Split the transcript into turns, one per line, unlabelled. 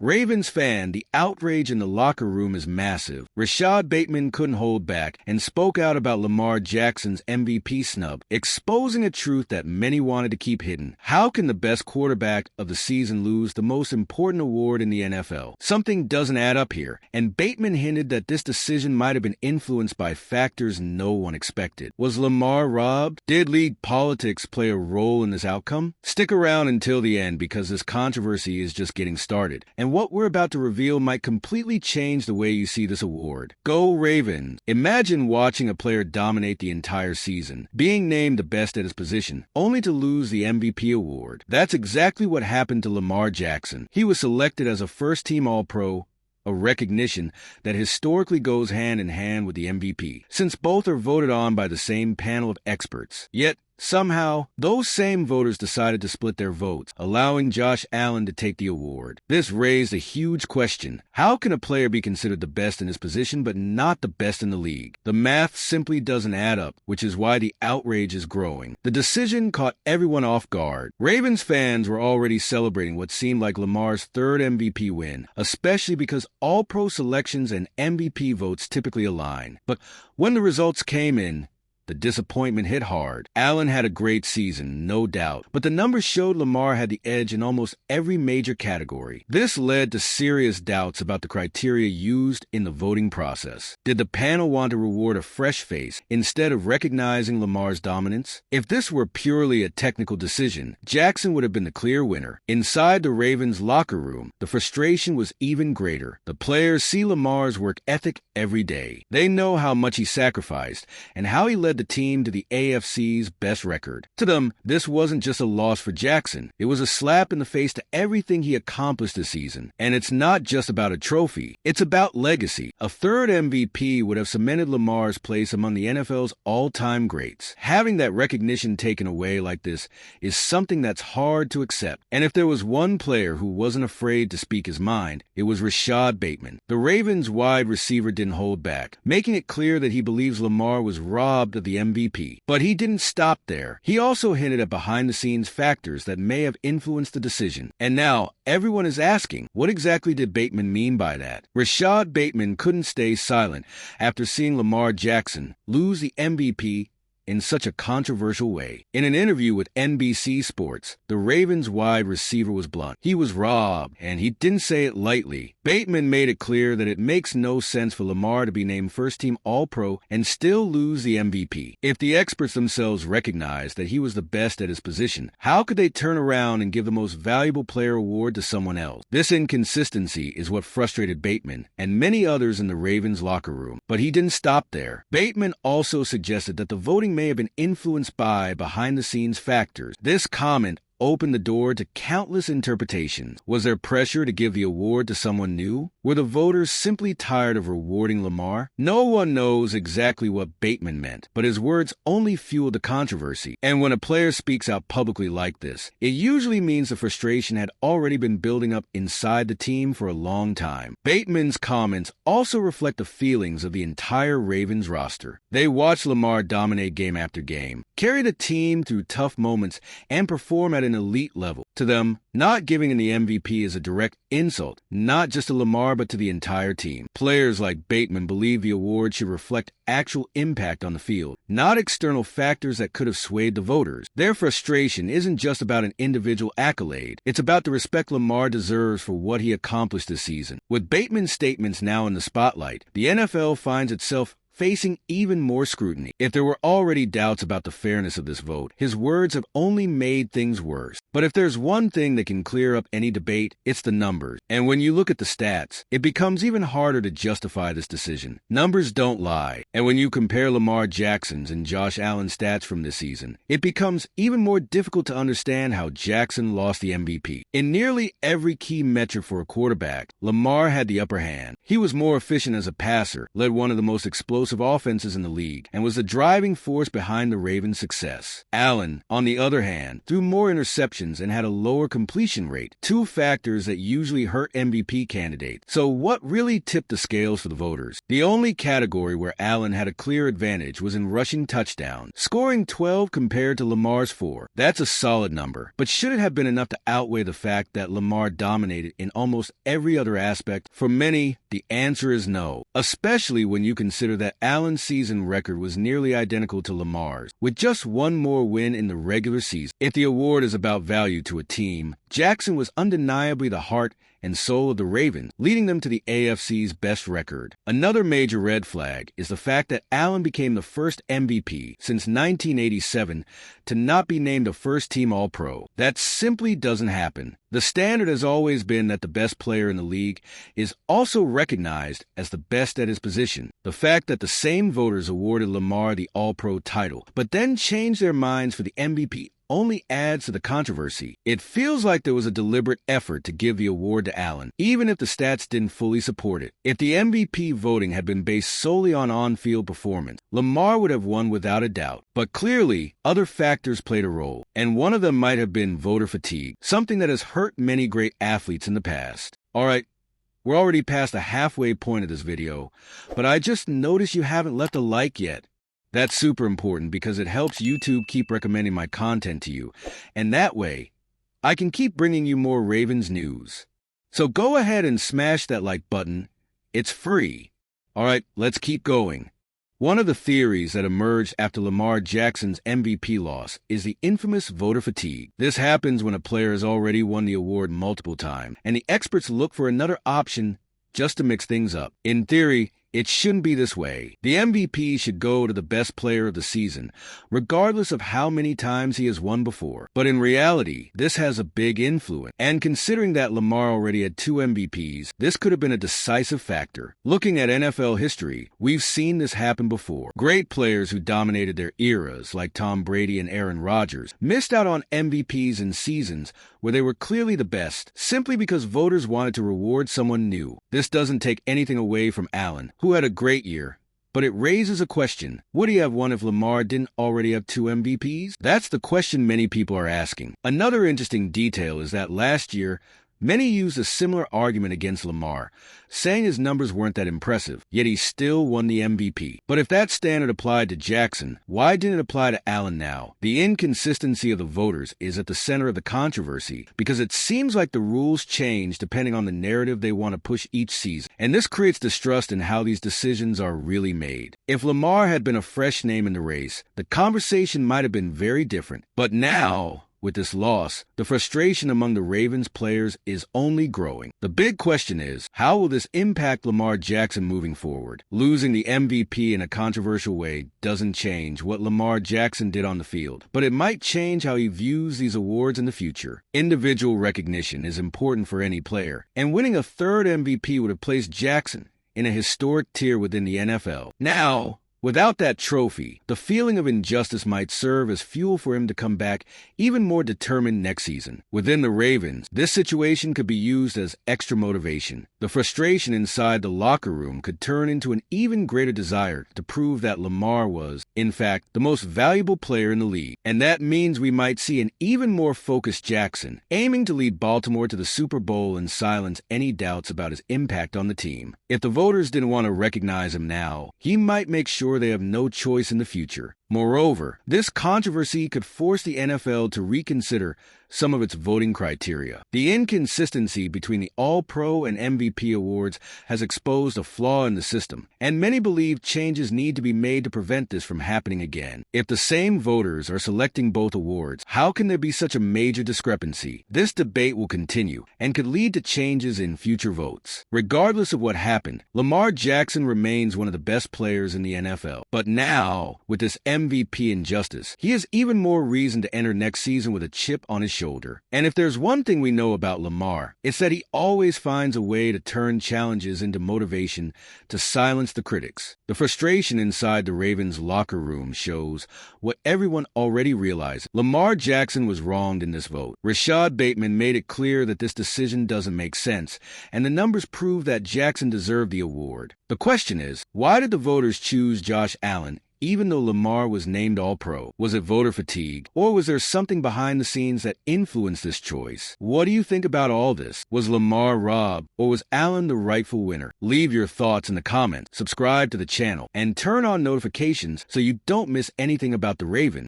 Ravens fan, the outrage in the locker room is massive. Rashad Bateman couldn't hold back and spoke out about Lamar Jackson's MVP snub, exposing a truth that many wanted to keep hidden. How can the best quarterback of the season lose the most important award in the NFL? Something doesn't add up here, and Bateman hinted that this decision might have been influenced by factors no one expected. Was Lamar robbed? Did league politics play a role in this outcome? Stick around until the end because this controversy is just getting started, and what we're about to reveal might completely change the way you see this award. Go Ravens! Imagine watching a player dominate the entire season, being named the best at his position, only to lose the MVP award. That's exactly what happened to Lamar Jackson. He was selected as a first-team All-Pro, a recognition that historically goes hand in hand with the MVP, since both are voted on by the same panel of experts. Yet, somehow, those same voters decided to split their votes, allowing Josh Allen to take the award. This raised a huge question. How can a player be considered the best in his position but not the best in the league? The math simply doesn't add up, which is why the outrage is growing. The decision caught everyone off guard. Ravens fans were already celebrating what seemed like Lamar's third MVP win, especially because All-Pro selections and MVP votes typically align. But when the results came in, the disappointment hit hard. Allen had a great season, no doubt, but the numbers showed Lamar had the edge in almost every major category. This led to serious doubts about the criteria used in the voting process. Did the panel want to reward a fresh face instead of recognizing Lamar's dominance? If this were purely a technical decision, Jackson would have been the clear winner. Inside the Ravens locker room, the frustration was even greater. The players see Lamar's work ethic every day. They know how much he sacrificed and how he led the team to the AFC's best record. To them, this wasn't just a loss for Jackson. It was a slap in the face to everything he accomplished this season. And it's not just about a trophy. It's about legacy. A third MVP would have cemented Lamar's place among the NFL's all-time greats. Having that recognition taken away like this is something that's hard to accept. And if there was one player who wasn't afraid to speak his mind, it was Rashad Bateman. The Ravens wide receiver didn't hold back, making it clear that he believes Lamar was robbed of the MVP. But he didn't stop there. He also hinted at behind-the-scenes factors that may have influenced the decision. And now, everyone is asking, what exactly did Bateman mean by that? Rashad Bateman couldn't stay silent after seeing Lamar Jackson lose the MVP in such a controversial way. In an interview with NBC Sports, the Ravens wide receiver was blunt. He was robbed, and he didn't say it lightly. Bateman made it clear that it makes no sense for Lamar to be named first-team All-Pro and still lose the MVP. If the experts themselves recognized that he was the best at his position, how could they turn around and give the most valuable player award to someone else? This inconsistency is what frustrated Bateman and many others in the Ravens locker room. But he didn't stop there. Bateman also suggested that the voting may have been influenced by behind-the-scenes factors. This comment opened the door to countless interpretations. Was there pressure to give the award to someone new? Were the voters simply tired of rewarding Lamar? No one knows exactly what Bateman meant, but his words only fueled the controversy. And when a player speaks out publicly like this, it usually means the frustration had already been building up inside the team for a long time. Bateman's comments also reflect the feelings of the entire Ravens roster. They watched Lamar dominate game after game, carry the team through tough moments, and perform at an elite level. To them, not giving him the MVP is a direct insult, not just to Lamar but to the entire team. Players like Bateman believe the award should reflect actual impact on the field, not external factors that could have swayed the voters. Their frustration isn't just about an individual accolade. It's about the respect Lamar deserves for what he accomplished this season. With Bateman's statements now in the spotlight, the NFL finds itself facing even more scrutiny. If there were already doubts about the fairness of this vote, his words have only made things worse. But if there's one thing that can clear up any debate, it's the numbers. And when you look at the stats, it becomes even harder to justify this decision. Numbers don't lie. And when you compare Lamar Jackson's and Josh Allen's stats from this season, it becomes even more difficult to understand how Jackson lost the MVP. In nearly every key metric for a quarterback, Lamar had the upper hand. He was more efficient as a passer, led one of the most explosive offenses in the league, and was the driving force behind the Ravens' success. Allen, on the other hand, threw more interceptions and had a lower completion rate, two factors that usually hurt MVP candidates. So what really tipped the scales for the voters? The only category where Allen had a clear advantage was in rushing touchdowns, scoring 12 compared to Lamar's 4. That's a solid number, but should it have been enough to outweigh the fact that Lamar dominated in almost every other aspect? For many, the answer is no, especially when you consider that Allen's season record was nearly identical to Lamar's, with just one more win in the regular season. If the award is about value to a team, Jackson was undeniably the heart and soul of the Ravens, leading them to the AFC's best record. Another major red flag is the fact that Allen became the first MVP since 1987 to not be named a first-team All-Pro. That simply doesn't happen. The standard has always been that the best player in the league is also recognized as the best at his position. The fact that the same voters awarded Lamar the All-Pro title, but then changed their minds for the MVP only adds to the controversy. It feels like there was a deliberate effort to give the award to Allen, even if the stats didn't fully support it. If the MVP voting had been based solely on on-field performance, Lamar would have won without a doubt. But clearly, other factors played a role, and one of them might have been voter fatigue, something that has hurt many great athletes in the past. Alright, we're already past the halfway point of this video, but I just noticed you haven't left a like yet. That's super important because it helps YouTube keep recommending my content to you, and that way, I can keep bringing you more Ravens news. So go ahead and smash that like button. It's free. Alright, let's keep going. One of the theories that emerged after Lamar Jackson's MVP loss is the infamous voter fatigue. This happens when a player has already won the award multiple times, and the experts look for another option just to mix things up. In theory, it shouldn't be this way. The MVP should go to the best player of the season, regardless of how many times he has won before. But in reality, this has a big influence. And considering that Lamar already had 2 MVPs, this could have been a decisive factor. Looking at NFL history, we've seen this happen before. Great players who dominated their eras, like Tom Brady and Aaron Rodgers, missed out on MVPs in seasons where they were clearly the best, simply because voters wanted to reward someone new. This doesn't take anything away from Allen, who had a great year, but it raises a question. Would he have won if Lamar didn't already have 2 MVPs? That's the question many people are asking. Another interesting detail is that last year, many used a similar argument against Lamar, saying his numbers weren't that impressive, yet he still won the MVP. But if that standard applied to Jackson, why didn't it apply to Allen now? The inconsistency of the voters is at the center of the controversy, because it seems like the rules change depending on the narrative they want to push each season, and this creates distrust in how these decisions are really made. If Lamar had been a fresh name in the race, the conversation might have been very different. But now, with this loss, the frustration among the Ravens players is only growing. The big question is, how will this impact Lamar Jackson moving forward? Losing the MVP in a controversial way doesn't change what Lamar Jackson did on the field, but it might change how he views these awards in the future. Individual recognition is important for any player, and winning a 3rd MVP would have placed Jackson in a historic tier within the NFL. Now, without that trophy, the feeling of injustice might serve as fuel for him to come back even more determined next season. Within the Ravens, this situation could be used as extra motivation. The frustration inside the locker room could turn into an even greater desire to prove that Lamar was, in fact, the most valuable player in the league. And that means we might see an even more focused Jackson, aiming to lead Baltimore to the Super Bowl and silence any doubts about his impact on the team. If the voters didn't want to recognize him now, he might make sure they have no choice in the future. Moreover, this controversy could force the NFL to reconsider some of its voting criteria. The inconsistency between the All-Pro and MVP awards has exposed a flaw in the system, and many believe changes need to be made to prevent this from happening again. If the same voters are selecting both awards, how can there be such a major discrepancy? This debate will continue and could lead to changes in future votes. Regardless of what happened, Lamar Jackson remains one of the best players in the NFL. But now, with this MVP injustice, he has even more reason to enter next season with a chip on his shoulder. And if there's one thing we know about Lamar, it's that he always finds a way to turn challenges into motivation to silence the critics. The frustration inside the Ravens locker room shows what everyone already realizes. Lamar Jackson was wronged in this vote. Rashad Bateman made it clear that this decision doesn't make sense, and the numbers prove that Jackson deserved the award. The question is, why did the voters choose Josh Allen even though Lamar was named All-Pro? Was it voter fatigue, or was there something behind the scenes that influenced this choice? What do you think about all this? Was Lamar robbed, or was Allen the rightful winner? Leave your thoughts in the comments, subscribe to the channel, and turn on notifications so you don't miss anything about the Ravens.